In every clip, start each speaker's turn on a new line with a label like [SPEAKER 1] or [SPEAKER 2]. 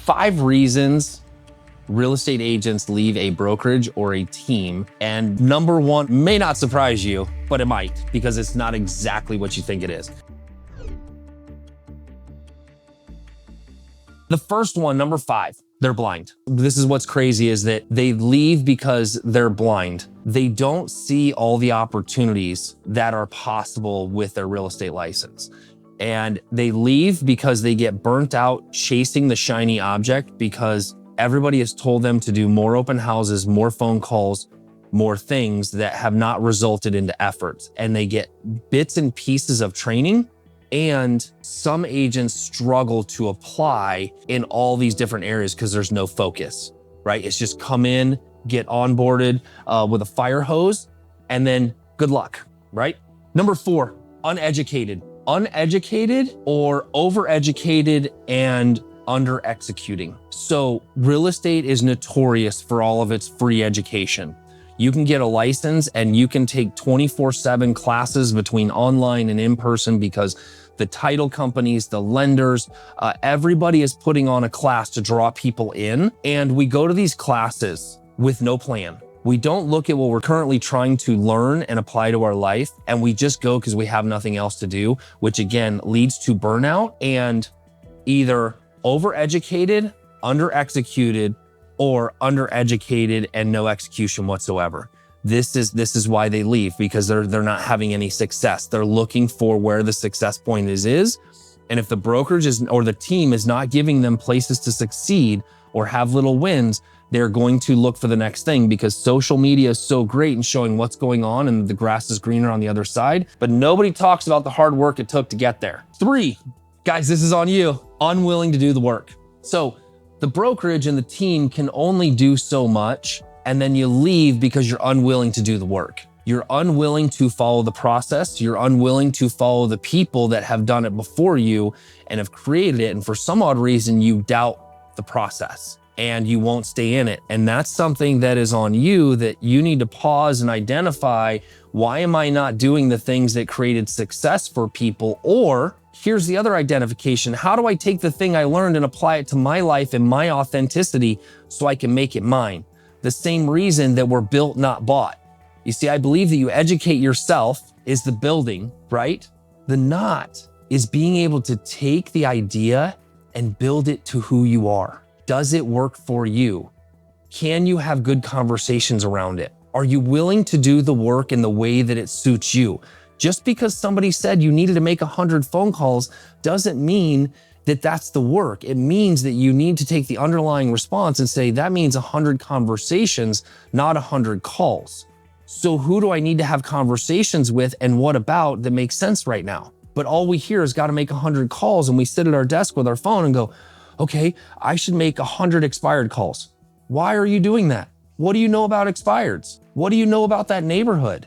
[SPEAKER 1] 5 reasons real estate agents leave a brokerage or a team. And number 1 may not surprise you, but it might, because it's not exactly what you think it is. The first one, number 5, they're blind. This is what's crazy, is that they leave because they're blind. They don't see all the opportunities that are possible with their real estate license. And they leave because they get burnt out chasing the shiny object, because everybody has told them to do more open houses, more phone calls, more things that have not resulted into efforts. And they get bits and pieces of training, and some agents struggle to apply in all these different areas because there's no focus, right? It's just come in, get onboarded with a fire hose, and then good luck, right? Number 4, uneducated. Uneducated or overeducated and under executing. So real estate is notorious for all of its free education. You can get a license and you can take 24/7 classes between online and in person, because the title companies, the lenders, everybody is putting on a class to draw people in. And we go to these classes with no plan. We don't look at what we're currently trying to learn and apply to our life. And we just go because we have nothing else to do, which again leads to burnout and either overeducated, under-executed, or undereducated and no execution whatsoever. This is why they leave, because they're not having any success. They're looking for where the success point is. And if the brokerage or the team is not giving them places to succeed or have little wins, they're going to look for the next thing, because social media is so great in showing what's going on and the grass is greener on the other side, but nobody talks about the hard work it took to get there. 3, guys, this is on you. Unwilling to do the work. So the brokerage and the team can only do so much, and then you leave because you're unwilling to do the work. You're unwilling to follow the process. You're unwilling to follow the people that have done it before you and have created it. And for some odd reason, you doubt the process and you won't stay in it. And that's something that is on you, that you need to pause and identify, why am I not doing the things that created success for people? Or here's the other identification. How do I take the thing I learned and apply it to my life and my authenticity so I can make it mine? The same reason that we're built, not bought. You see, I believe that you educate yourself is the building, right? The not is being able to take the idea and build it to who you are. Does it work for you? Can you have good conversations around it? Are you willing to do the work in the way that it suits you? Just because somebody said you needed to make 100 phone calls doesn't mean that that's the work. It means that you need to take the underlying response and say, that means 100 conversations, not 100 calls. So who do I need to have conversations with, and what about that makes sense right now? But all we hear is got to make 100 calls, and we sit at our desk with our phone and go, okay, I should make 100 expired calls. Why are you doing that? What do you know about expireds? What do you know about that neighborhood?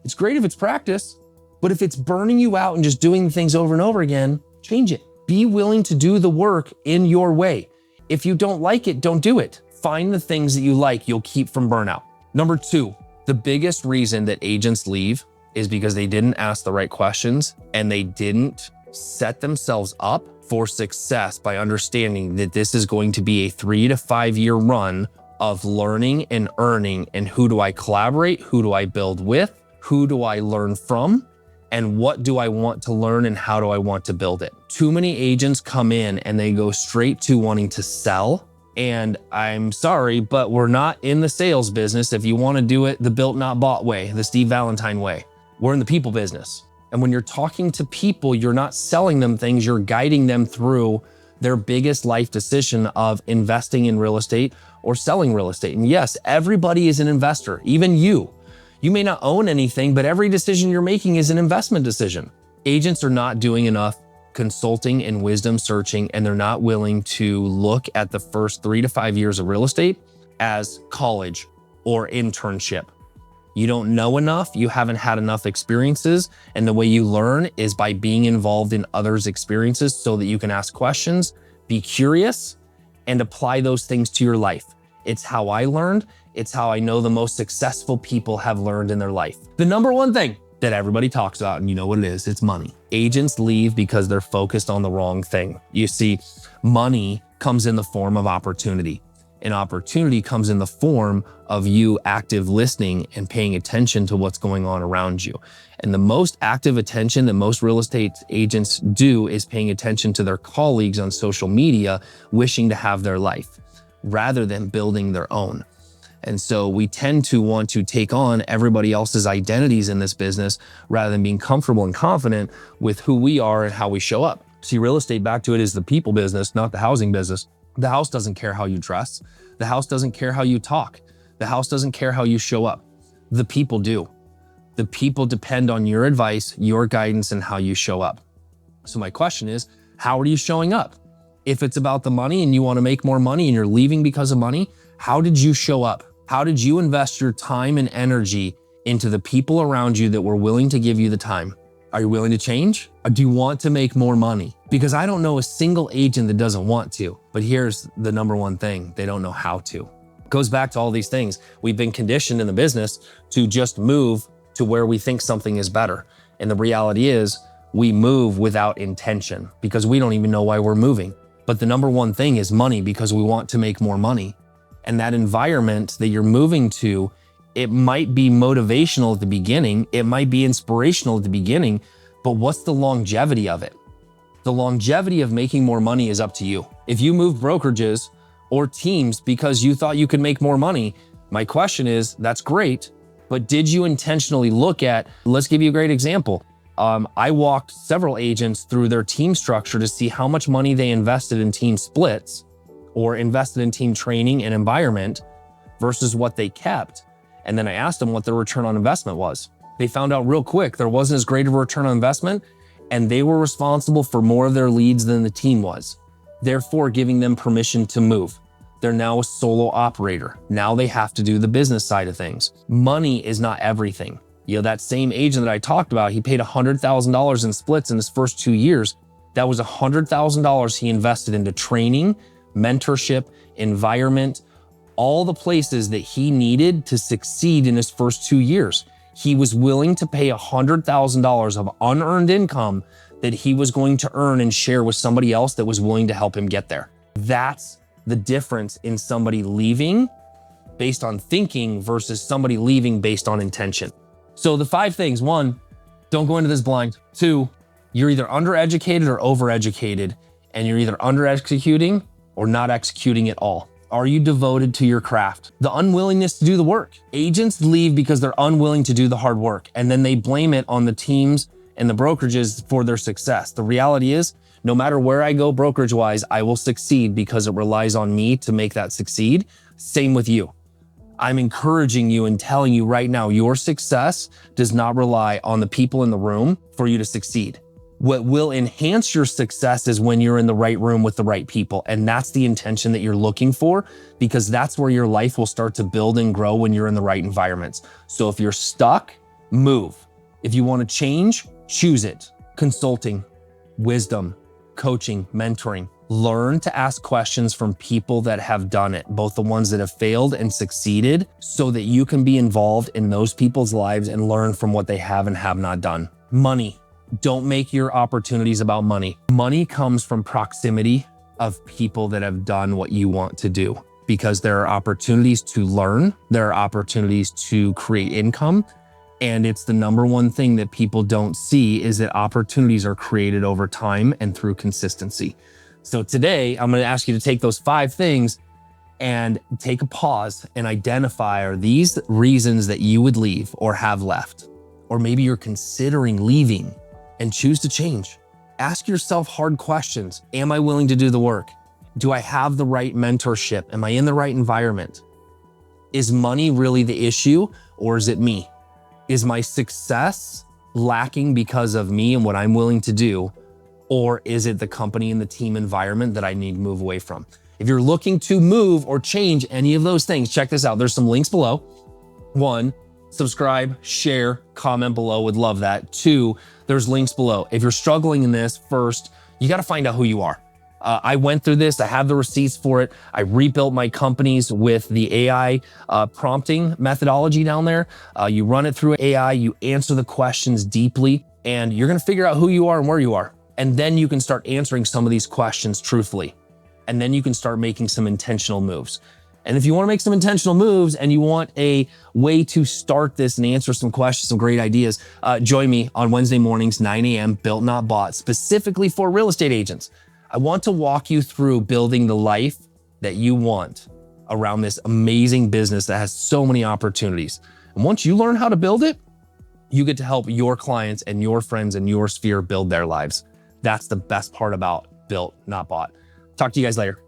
[SPEAKER 1] It's great if it's practice, but if it's burning you out and just doing things over and over again, change it. Be willing to do the work in your way. If you don't like it, don't do it. Find the things that you like, you'll keep from burnout. Number 2, the biggest reason that agents leave is because they didn't ask the right questions and they didn't set themselves up for success by understanding that this is going to be a 3 to 5 year run of learning and earning. And who do I collaborate? Who do I build with? Who do I learn from? And what do I want to learn and how do I want to build it? Too many agents come in and they go straight to wanting to sell. And I'm sorry, but we're not in the sales business if you want to do it the built not bought way, the Steve Valentine way. We're in the people business. And when you're talking to people, you're not selling them things, you're guiding them through their biggest life decision of investing in real estate or selling real estate. And yes, everybody is an investor, even you. You may not own anything, but every decision you're making is an investment decision. Agents are not doing enough consulting and wisdom searching, and they're not willing to look at the first 3 to 5 years of real estate as college or internship. You don't know enough, you haven't had enough experiences, and the way you learn is by being involved in others' experiences so that you can ask questions, be curious, and apply those things to your life. It's how I learned. It's how I know the most successful people have learned in their life. The number one thing that everybody talks about, and you know what it is, it's money. Agents leave because they're focused on the wrong thing. You see, money comes in the form of opportunity. And opportunity comes in the form of you active listening and paying attention to what's going on around you. And the most active attention that most real estate agents do is paying attention to their colleagues on social media, wishing to have their life rather than building their own. And so we tend to want to take on everybody else's identities in this business rather than being comfortable and confident with who we are and how we show up. See, real estate, back to it, is the people business, not the housing business. The house doesn't care how you dress. The house doesn't care how you talk. The house doesn't care how you show up. The people do. The people depend on your advice, your guidance, and how you show up. So my question is, how are you showing up? If it's about the money and you want to make more money and you're leaving because of money, how did you show up? How did you invest your time and energy into the people around you that were willing to give you the time? Are you willing to change? Or do you want to make more money? Because I don't know a single agent that doesn't want to, but here's the number one thing: they don't know how to. It goes back to all these things. We've been conditioned in the business to just move to where we think something is better. And the reality is we move without intention because we don't even know why we're moving. But the number one thing is money, because we want to make more money. And that environment that you're moving to, it might be motivational at the beginning, it might be inspirational at the beginning, but what's the longevity of it? The longevity of making more money is up to you. If you move brokerages or teams because you thought you could make more money, my question is, that's great, but did you intentionally look at, let's give you a great example. I walked several agents through their team structure to see how much money they invested in team splits or invested in team training and environment versus what they kept. And then I asked them what their return on investment was. They found out real quick there wasn't as great of a return on investment, and they were responsible for more of their leads than the team was, therefore giving them permission to move. They're now a solo operator. Now they have to do the business side of things. Money is not everything. That same agent that I talked about, he paid $100,000 in splits in his first 2 years. That was $100,000 he invested into training, mentorship, environment, all the places that he needed to succeed in his first 2 years. He was willing to pay $100,000 of unearned income that he was going to earn and share with somebody else that was willing to help him get there. That's the difference in somebody leaving based on thinking versus somebody leaving based on intention. So the 5 things: 1, don't go into this blind. 2, you're either undereducated or overeducated, and you're either under-executing or not executing at all. Are you devoted to your craft? The unwillingness to do the work. Agents leave because they're unwilling to do the hard work, and then they blame it on the teams and the brokerages for their success. The reality is, no matter where I go brokerage-wise, I will succeed because it relies on me to make that succeed. Same with you. I'm encouraging you and telling you right now, your success does not rely on the people in the room for you to succeed. What will enhance your success is when you're in the right room with the right people. And that's the intention that you're looking for, because that's where your life will start to build and grow when you're in the right environments. So if you're stuck, move. If you want to change, choose it. Consulting, wisdom, coaching, mentoring. Learn to ask questions from people that have done it, both the ones that have failed and succeeded, so that you can be involved in those people's lives and learn from what they have and have not done. Money. Don't make your opportunities about money. Money comes from proximity of people that have done what you want to do, because there are opportunities to learn, there are opportunities to create income, and it's the number one thing that people don't see is that opportunities are created over time and through consistency. So today, I'm going to ask you to take those 5 things and take a pause and identify, are these reasons that you would leave or have left? Or maybe you're considering leaving and choose to change. Ask yourself hard questions. Am I willing to do the work? Do I have the right mentorship? Am I in the right environment? Is money really the issue, or is it me? Is my success lacking because of me and what I'm willing to do? Or is it the company and the team environment that I need to move away from? If you're looking to move or change any of those things, check this out. There's some links below. 1, subscribe, share, comment below. Would love that. 2, there's links below. If you're struggling in this, first, you got to find out who you are. I went through this. I have the receipts for it. I rebuilt my companies with the AI prompting methodology down there. You run it through AI, you answer the questions deeply, and you're going to figure out who you are and where you are. And then you can start answering some of these questions truthfully. And then you can start making some intentional moves. And if you want to make some intentional moves and you want a way to start this and answer some questions, some great ideas, join me on Wednesday mornings, 9 a.m., Built Not Bought, specifically for real estate agents. I want to walk you through building the life that you want around this amazing business that has so many opportunities. And once you learn how to build it, you get to help your clients and your friends in your sphere build their lives. That's the best part about Built Not Bought. Talk to you guys later.